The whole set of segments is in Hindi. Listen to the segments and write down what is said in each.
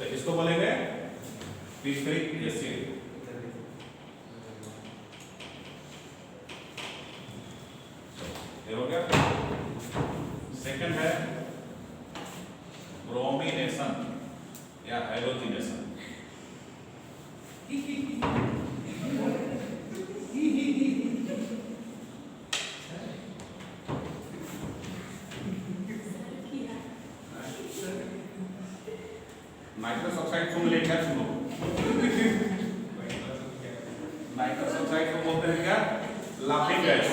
तो इसको बोलेंगे पिस्टरिक एसिड। ये हो गया। सेकंड है ब्रोमिनेशन या हैलोजिनेशन। नाइट्रस ऑक्साइड को मिले क्या? सुनो, नाइट्रस ऑक्साइड को बोलते हैं क्या? Laughing gas.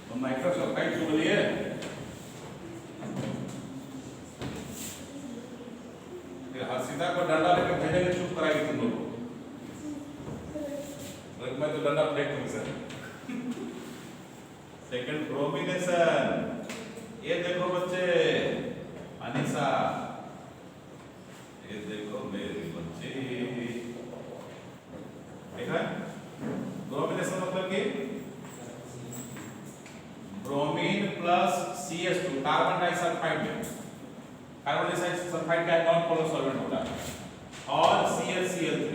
तो नाइट्रस ऑक्साइड को बोलिए हर्षिता को डंडा लेकर भेजेंगे, चुप कराएगी तुम लोग को। मैं तो डंडा फेंक दूंगी सर। Second bromination. ये देखो बच्चे, अनिशा ये देखो मेरे बच्चे, देखा ब्रोमिनेशन मतलब कि bromine plus CH2 carbon disulphide में, कार्बन डाइसल्फाइड का नॉन पोलर सॉल्वेंट होता है, और ClCl3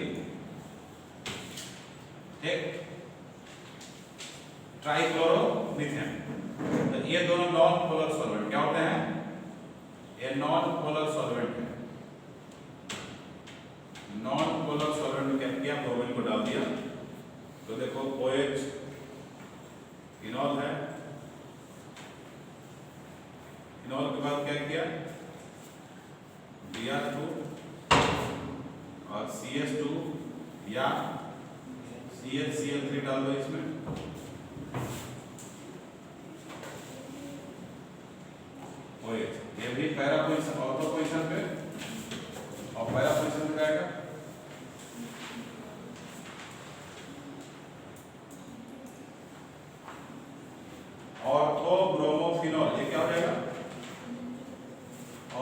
ठीक, ट्राइक्लोरोमीथेन। तो ये दोनों नॉन पोलर सॉल्वेंट क्या होते हैं? ये नॉन पोलर सॉल्वेंट है। नॉन पोलर सॉल्वेंट में क्या किया? ब्रोमीन को डाल दिया। तो देखो OH इनॉल है, इनॉल के बाद क्या किया? Br2 और CH2 या ClCl3 डाल दो इसमें। OH ये भी पैरा पोजीशन, ऑर्थो पोजीशन पे, और पैरा पोजीशन पे जाएगा। ऑर्थोब्रोमोफिनॉल, ये क्या हो जाएगा?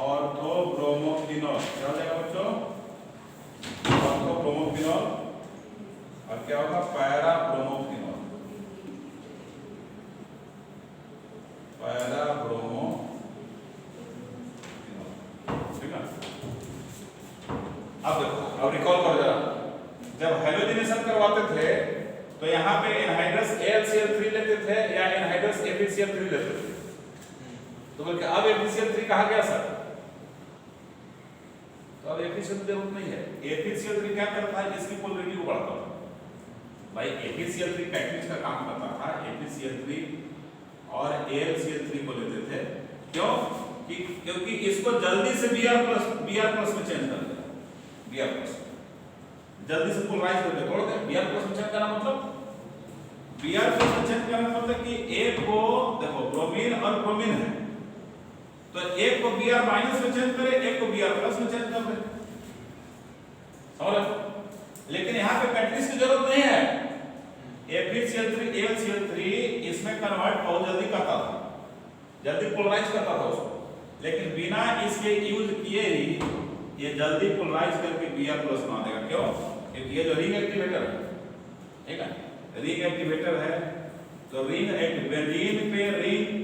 ऑर्थोब्रोमोफिनॉल क्या हो जाएगा बच्चों? ऑर्थोब्रोमोफिनॉल। और क्या होगा? पैराब्रोमोफिनॉल, पैराब्रोमो, ठीक है। अब देखो, अब रिकॉल करो जरा, जब हैलोजिनेशन करवाते थे तो यहाँ पे एनहाइड्रस AlCl3 लेते थे या एनहाइड्रस FeCl3 लेते थे। तो बोल के अब FeCl3 कहा गया सर, तो अब FeCl3 की जरूरत नहीं है। FeCl3 क्या करता है? इसकी पोलरिटी को बढ़ाता है। भाई FeCl3 कैटलिस्ट का काम करता था। FeCl3 और AlCl3 को लेते थे, क्यों? क्योंकि इसको जल्दी से Br+ में चेंज कर दिया। Br+ जल्दी से पोलराइज कर दे, तोड़ दे। Br+ में चेंज करना मतलब, Br+ में चेंज करना मतलब कि एक को देखो ब्रोमीन और ब्रोमीन है, तो एक को Br- में चेंज करे, एक को Br+ में चेंज कर दे, समझ लो। लेकिन यहाँ पे कैटलिस्ट की जरूरत नहीं है। FeCl3 AlCl3 इसमें कन्वर्ट बहुत जल्दी करता था, जल्दी पोलराइज करता था उसको, लेकिन बिना इसके यूज किए ही ये जल्दी पोलराइज करके Br+ बना देगा। क्यों? क्योंकि ये जो रिंग एक्टिवेटर है, ठीक है, रिंग एक्टिवेटर है, तो रिंग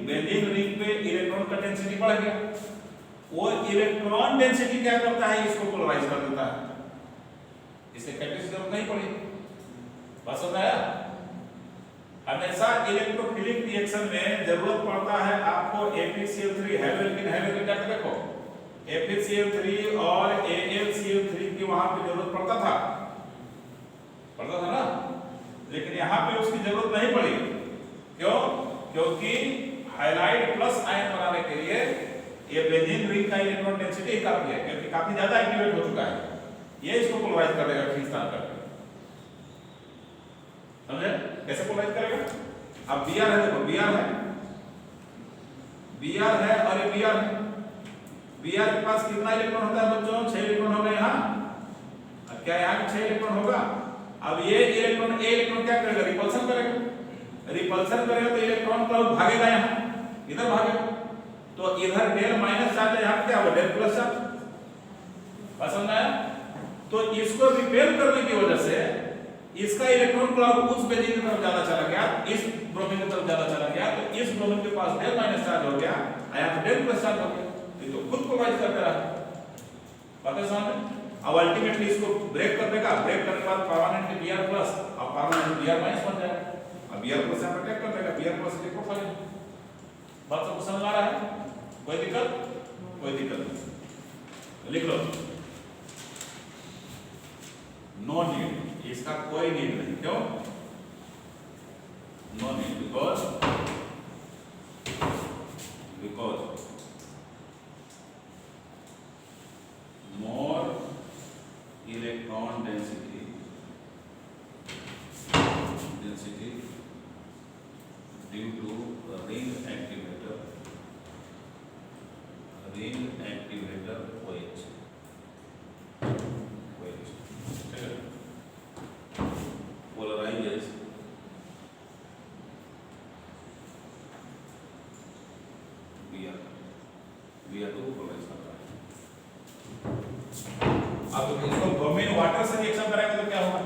बेंजीन रिंग पे इलेक्ट्रॉन का डेंसिटी बढ़ गया। वो इलेक्ट्रॉन डेंसिटी क्या करता है? इसको पोलराइज कर देता है। इसे कैटलिस्ट की जरूरत नहीं पड़ी। बस समझ आया? हमेशा इलेक्ट्रोफिलिक रिएक्शन में जरूरत पड़ता है आपको FeCl3 हैलोजन का, देखो FeCl3 और AlCl3 की वहां पे जरूरत पड़ता था ना, लेकिन यहाँ पे उसकी जरूरत नहीं पड़ी। क्यों? क्योंकि हाइलाइड प्लस आयन बनाने के लिए ये बेंजीन रिंग का इलेक्ट्रॉन डेंसिटी काफी है, क्योंकि काफी ज्यादा एक्टिवेट हो चुका है। ये इसको पोलराइज कर देगा ठीक स्थान पर, समझे? कैसे पोलराइज करेगा? अब Br है, देखो Br है और ये Br है। Br के पास कितना इलेक्ट्रॉन होता है बच्चों? 6 इलेक्ट्रॉन होगा यहाँ। अब क्या यहाँ भी 6 इलेक्ट्रॉन होगा? अब ये इलेक्ट्रॉन क्या करेगा? रिपल्सन करेगा। रिपल्सन करेगा तो इलेक्ट्रॉन क्लाउड भागेगा, यहाँ इधर भागेगा, तो इधर डेल माइनस चार्ज है, यहाँ क्या होगा? डेल प्लस चार्ज। बात समझ आया? तो इसको रिपेल करने की वजह से इसका इलेक्ट्रॉन क्लाउड उस बेंजीन की तरफ ज्यादा चला गया, इस ब्रोमीन की तरफ ज्यादा चला गया, तो इस ब्रोमीन के पास डेल माइनस चार्ज हो गया, यहाँ पे डेल प्लस चार्ज हो गया। ये तो खुद पोलराइज करते रहा, बात है समझ में? अब अल्टीमेटली इसको ब्रेक कर देगा, ब्रेक करने के बाद परमानेंटली Br प्लस, अब परमानेंटली Br माइनस बन जाएगा। अब Br प्लस यहाँ पर कर देगा, Br प्लस इलेक्ट्रोफाइल। बात सबको समझ आ रहा है? कोई दिक्कत? कोई दिक्कत नहीं। लिख लो, नो नीड, इसका कोई नीड नहीं। क्यों no need? Because more electron density due to ring activator OH polarizes Br2 polarize करता है। अब इसको ब्रोमीन वाटर से रिएक्शन कराएंगे तो क्या होगा?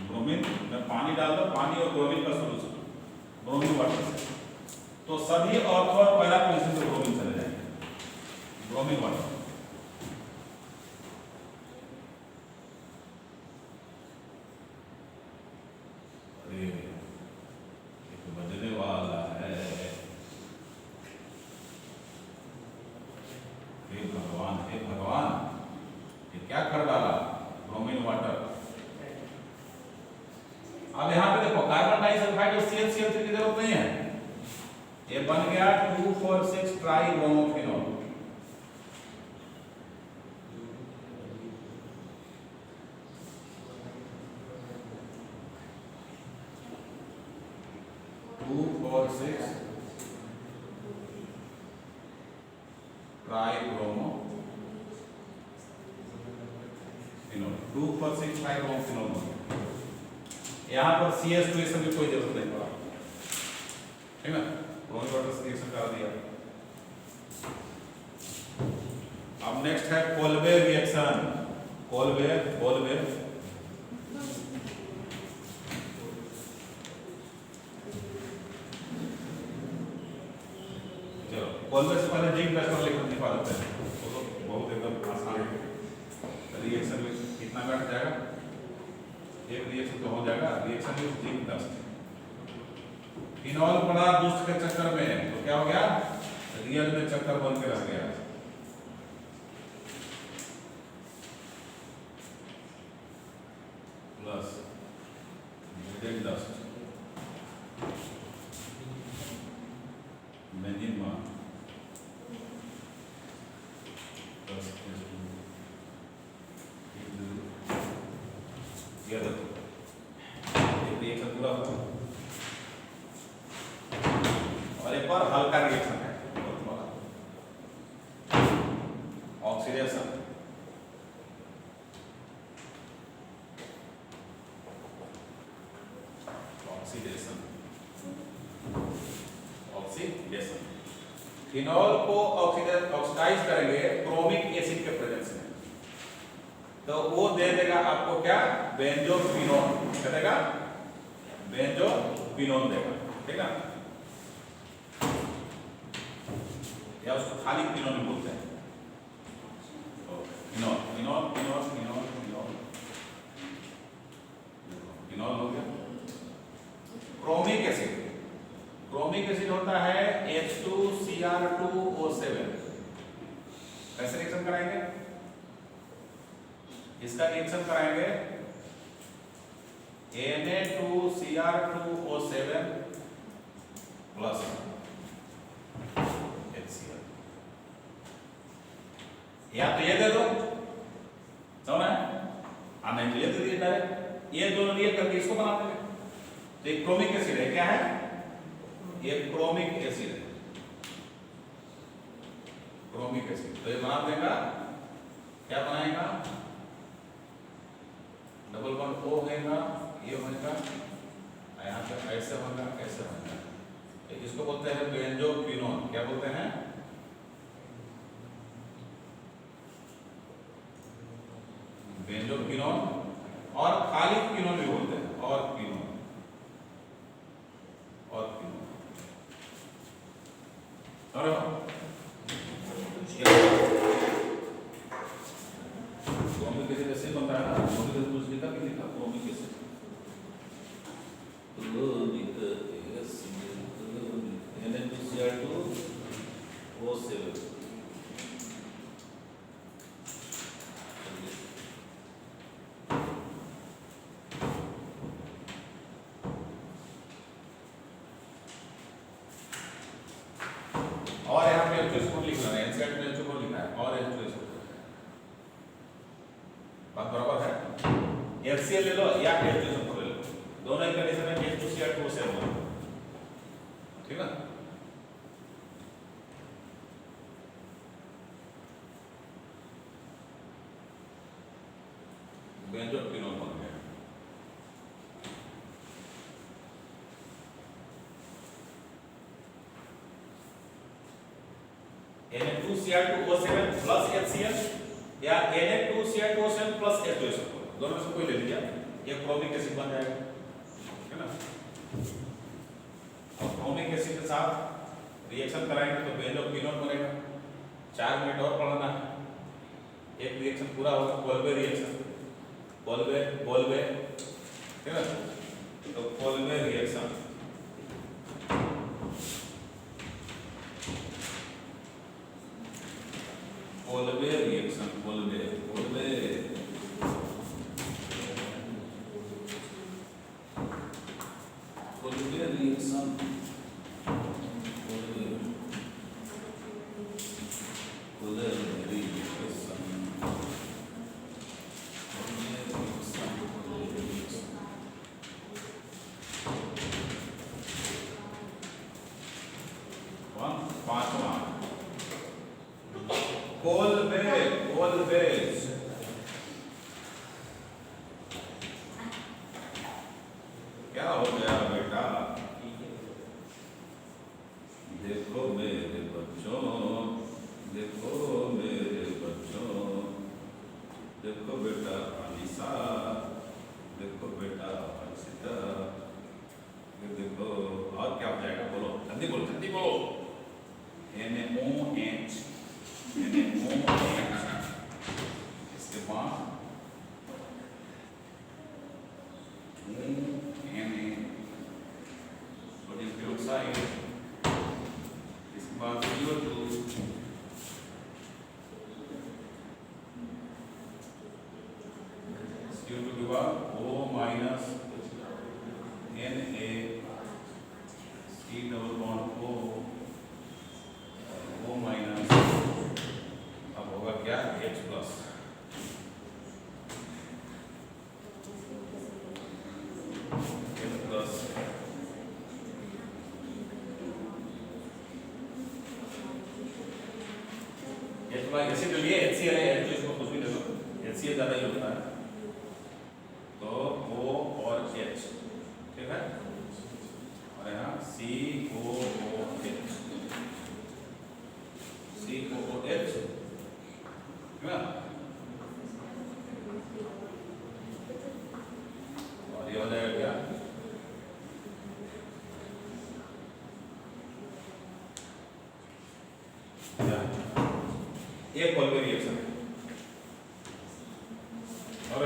ब्रोमीन में पानी डाल दो, पानी और ब्रोमीन का सॉल्यूशन, ब्रोमीन वाटर से, तो सभी ऑर्थो और पहला पोजीशन पे ब्रोमीन चले जाएंगे, ब्रोमीन वाटर। अरे एक बजने वाला है, हे भगवान, हे भगवान, ये क्या कर डाला? Bromine water. अब यहाँ पे देखो कार्बन डाइसल्फाइड और ClCl3 की जरूरत नहीं है, ये बन गया 2,4,6 ट्राइब्रोमोफिनॉल। यहाँ पर CH2 की कोई जरूरत नहीं पड़ा, ठीक है, ब्रोमीन वाटर से रिएक्शन करा दिया। अब नेक्स्ट है कोलबेर रिएक्शन। कोलबेर चलो, कोलबेर से पहले जिंक प्लस लिखकर दिखा देते हैं, तो बहुत एकदम आसान है। रिएक्शन में कितना घट जाएगा? एक रिएक्शन तो हो जाएगा, रिएक्शन में जिंक डस्ट, फिनॉल पड़ा दुष्ट के चक्कर में, तो क्या हो गया? रियल में चक्कर बन के रह गया। प्लस हिडन डस्ट, मेनिमा प्लस ये देखो रिएक्शन पूरा हुआ। और एक बार हल्का रिएक्शन है, ऑक्सीडेशन, फिनॉल को ऑक्सीडाइज करेंगे क्रोमिक एसिड के प्रेजेंस में, तो वो दे देगा आपको क्या? बेंजोक्विनोन। क्या देगा? बेंजोक्विनोन देगा, ठीक है, या उसको खाली क्विनोन बोलते हैं। फिनॉल हो गया। क्रोमिक एसिड होता है H2Cr2O7। कैसे रिएक्शन कराएंगे? इसका रिएक्शन कराएंगे Na2Cr2O7 प्लस HCl, या तो ये दे दो, समझ है, नहीं तो ये दे दिए डायरेक्ट, ये दोनों रिएक्ट करके इसको बना देंगे। तो एक क्रोमिक एसिड है, क्या है? ये क्रोमिक एसिड है, क्रोमिक एसिड। तो ये बना देगा, क्या बनाएगा? डबल बॉन्ड O होगा, ये होगा, यहाँ पे ऐसे होगा, ऐसे होगा। इसको बोलते हैं बेंजोक्विनोन। क्या बोलते हैं? बेंजोक्विनोन, और खाली क्विनोन भी बोलते हैं, और क्विनोन, और क्विनोन। और HCl ले लो या H2SO4 ले लो, दोनों ही कंडीशन में H2Cl2 सेम होगा, ठीक है। बेंजोक्विनोन बन गया। Na2Cl2O7 प्लस HCl या Na2Cl2O7 प्लस H2SO4, दोनों में से कोई ले लीजिए, ये क्रोमिक एसिड बन जाएगा, है ना। और क्रोमिक एसिड के साथ रिएक्शन कराएंगे तो बेंजोक्विनोन बनेगा। 4 मिनट और पढ़ना है, एक रिएक्शन पूरा होगा, कोल्बे रिएक्शन, कोल्बे, ठीक है। तो Kolbe reaction, Kolbe reaction, Kolbe reaction, Kolbe क्या हो गया बेटा? देखो मेरे बच्चों, देखो मेरे बच्चों, देखो बेटा अनीसा, देखो बेटा अर्शिता, ये देखो। और क्या हो जाएगा? बोलो जल्दी बोलो, जल्दी बोलो। NaOH, इसके बाद सोडियम डाइऑक्साइड, इसके बाद CO2, CO2 के बाद O minus Na C double bond O minus, अब होगा क्या? H प्लस, एसिड ले लिए, HCl है, तो इसको कुछ भी ले लो, HCl ज्यादा ही होता है, तो O और H, ठीक है। और यहाँ COOH, है ना। और ये हो जाएगा क्या? एक कोल्बे रिएक्शन है। और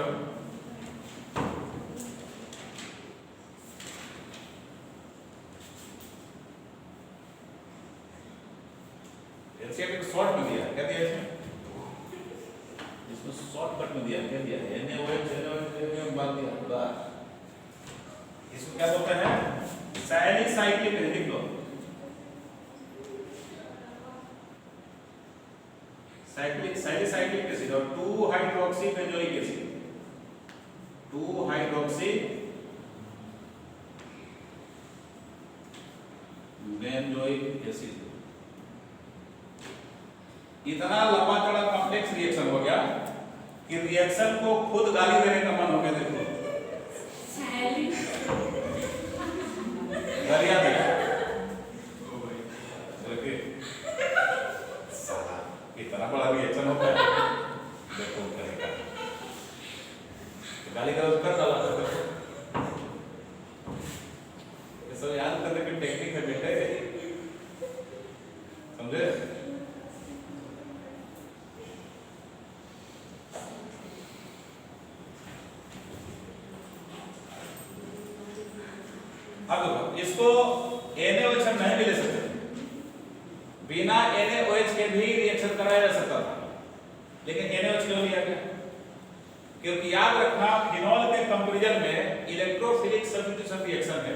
HCl शॉर्ट में दिया, क्या दिया इसमें शॉर्टकट में दिया, क्या दिया? NaOH बात दिया। इसको क्या बोलते हैं? सैलिसाइक्लिक एसिड, लिख लो। सैलिसाइक्लिक एसिड और 2-हाइड्रोक्सी बेंजोइक एसिड, 2-हाइड्रोक्सी बेंजोइक एसिड। इतना लंबा चौड़ा कॉम्प्लेक्स रिएक्शन हो गया कि रिएक्शन को खुद गाली देने का मन हो गया। देखो दरिया दरिया इतना बड़ा रिएक्शन होता है, देखो करेगा गाली का कर डाला। ये सब याद करने की टेक्निक है बेटे, समझे? अब इसको NaOH हम नहीं भी ले सकते, बिना NaOH के भी रिएक्शन कराया जा सकता था, लेकिन NaOH क्यों लिया गया? क्योंकि याद रखना फिनॉल के कंपैरिजन में इलेक्ट्रोफिलिक सब्स्टिट्यूशन रिएक्शन है,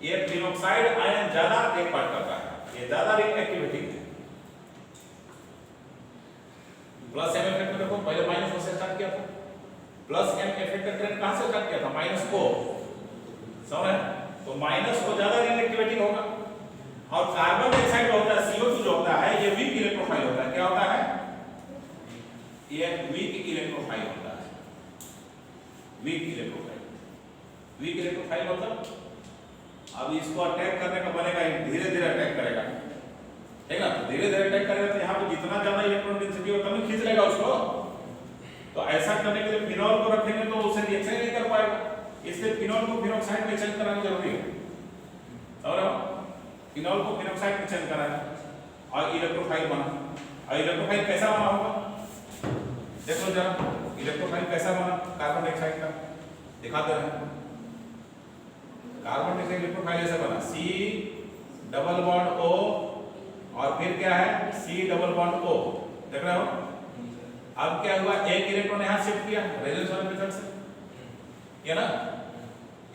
ये फिनोक्साइड आयन ज्यादा टेक पार्ट करता है, ये ज्यादा रिंग एक्टिविटी है। प्लस एम इफेक्ट में देखो पहले माइनस से स्टार्ट किया था, प्लस एम इफेक्टिव करंट कहां से कट किया था माइनस को, समझ रहे हैं? तो माइनस को ज्यादा रिएक्टिविटी होगा। और कार्बन डाइऑक्साइड होता है CO2 जो होता है ये वीक इलेक्ट्रोफाइल होता है। क्या होता है? ये वीक इलेक्ट्रोफाइल होता है, वीक इलेक्ट्रोफाइल। वीक इलेक्ट्रोफाइल मतलब अब इसको अटैक करने का बनेगा, धीरे धीरे अटैक करेगा, ठीक है? तो धीरे धीरे अटैक करेगा तो यहाँ पे जितना ज्यादा इलेक्ट्रॉन डेंसिटी होता है खींच लेगा उसको। तो ऐसा करने के लिए फिनॉल को रखेंगे तो उससे रिएक्शन नहीं कर पाएगा, इसलिए फिनॉल को फिनॉक्साइड में चेंज कराना जरूरी है। और फिनॉल को फिनॉक्साइड में चेंज कराना और इलेक्ट्रोफाइल बना। और इलेक्ट्रोफाइल कैसा बना होगा देखो जरा, इलेक्ट्रोफाइल कैसा बना कार्बन डाइऑक्साइड का, दिखाते हैं। कार्बन डाइऑक्साइड इलेक्ट्रोफाइल ऐसा बना C डबल बॉन्ड O और फिर क्या है C डबल बॉन्ड O, देख रहे हो? अब क्या हुआ, एक इलेक्ट्रॉन यहां शिफ्ट किया रेजोनेंस वाले मेथड से, क्या ना?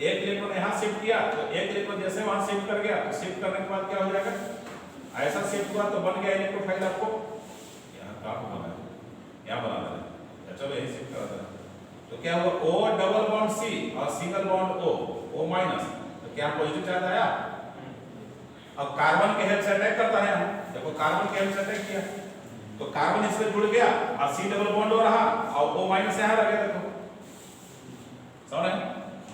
एक इलेक्ट्रॉन यहां शिफ्ट किया तो एक इलेक्ट्रॉन जैसे वहां शिफ्ट कर गया तो शिफ्ट करने के बाद क्या हो जाएगा, ऐसा शिफ्ट हुआ तो बन गया इलेक्ट्रोफाइल। आपको यहां कहां पर बना है, यहां बना देना, चलो यही शिफ्ट करा देना। तो क्या हुआ O डबल बॉन्ड C और सिंगल बॉन्ड O माइनस, तो क्या पॉजिटिव चार्ज आया? अब कार्बन के हेल्प से अटैक करता है, हम देखो कार्बन के हेल्प से अटैक किया तो कार्बन इसमें जुड़ गया और C डबल बॉन्ड हो रहा और O माइनस यहां रह गया, देखो समझ रहे हैं?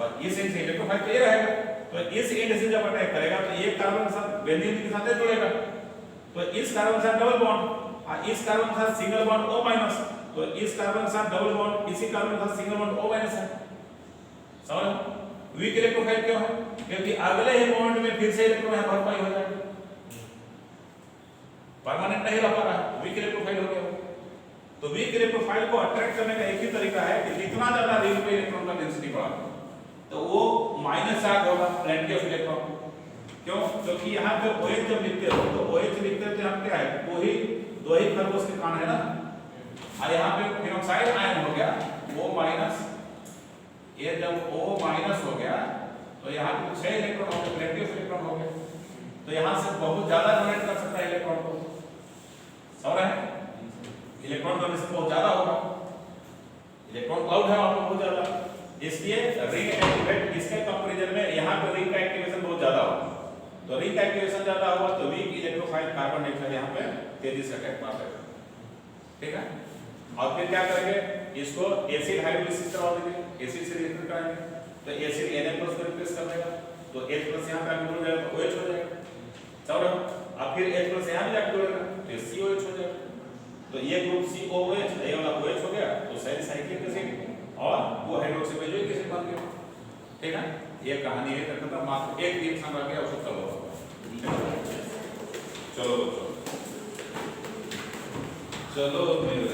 और इस एंड से इलेक्ट्रोफाइल तो ये रहेगा, तो इस एंड से जब अटैक करेगा तो एक कार्बन के साथ बेंजीन के साथ जुड़ेगा, तो इस कार्बन के साथ डबल बॉन्ड और इस कार्बन के साथ सिंगल बॉन्ड O माइनस, तो इस कार्बन के साथ डबल बॉन्ड, इसी कार्बन के साथ सिंगल बॉन्ड O माइनस है। समझ रहे हो? वीक इलेक्ट्रोफाइल क्यों है? क्योंकि अगले ही मोमेंट में फिर से इलेक्ट्रॉन यहां भरपाई हो जाएगा, परमानेंट नहीं रह पा रहा, वीक इलेक्ट्रोफाइल हो गया। तो वीक इलेक्ट्रोफाइल को अट्रैक्ट करने का एक ही तरीका है कि जितना ज्यादा रिंग पे इलेक्ट्रॉन का डेंसिटी बढ़ा तो वो माइनस चार्ज होगा, प्लेंटी ऑफ इलेक्ट्रॉन। क्यों? क्योंकि यहाँ पे OH जब लिखते हो तो OH लिखते हो तो यहाँ क्या है, दो ही खरगोश के कान है ना, और यहाँ पे फिनॉक्साइड आयन हो गया O माइनस, ये जब O माइनस हो गया तो यहाँ पे 6 इलेक्ट्रॉन हो गए, प्लेंटी ऑफ इलेक्ट्रॉन हो गए, तो यहाँ से बहुत ज्यादा डोनेट कर सकता है इलेक्ट्रॉन को, समझ रहे हैं? इलेक्ट्रॉन डोनेशन बहुत ज्यादा होगा, इलेक्ट्रॉन क्लाउड है वहां पर बहुत ज्यादा, इसलिए रिंग एक्टिवेट इसके कंपैरिजन में यहाँ पे रिंग का एक्टिवेशन बहुत ज्यादा होगा। तो रिंग का एक्टिवेशन ज्यादा हुआ तो वीक इलेक्ट्रोफाइल कार्बन डाइऑक्साइड यहाँ पे तेजी से अटैक मार देगा, ठीक है? और फिर क्या करेंगे, इसको एसिड हाइड्रोलिसिस करवा देंगे, एसिड से रिएक्ट कराएंगे तो एसिड Na+ को रिप्लेस कर देगा, तो H+ यहाँ पे आके जुड़ जाएगा तो OH हो जाएगा, समझ रहे हो? अब फिर H+ यहाँ भी जाके जुड़ेगा तो COH हो जाएगा, तो ये ग्रुप COOH ये वाला OH हो गया तो सैलिसाइक्लिक एसिड और वो हाइड्रोक्सी बेंजोइक एसिड बन गया, ठीक है? ये कहानी है खत्म, मात्र एक रिएक्शन रह गया उसको चलो बच्चों, चलो मेरे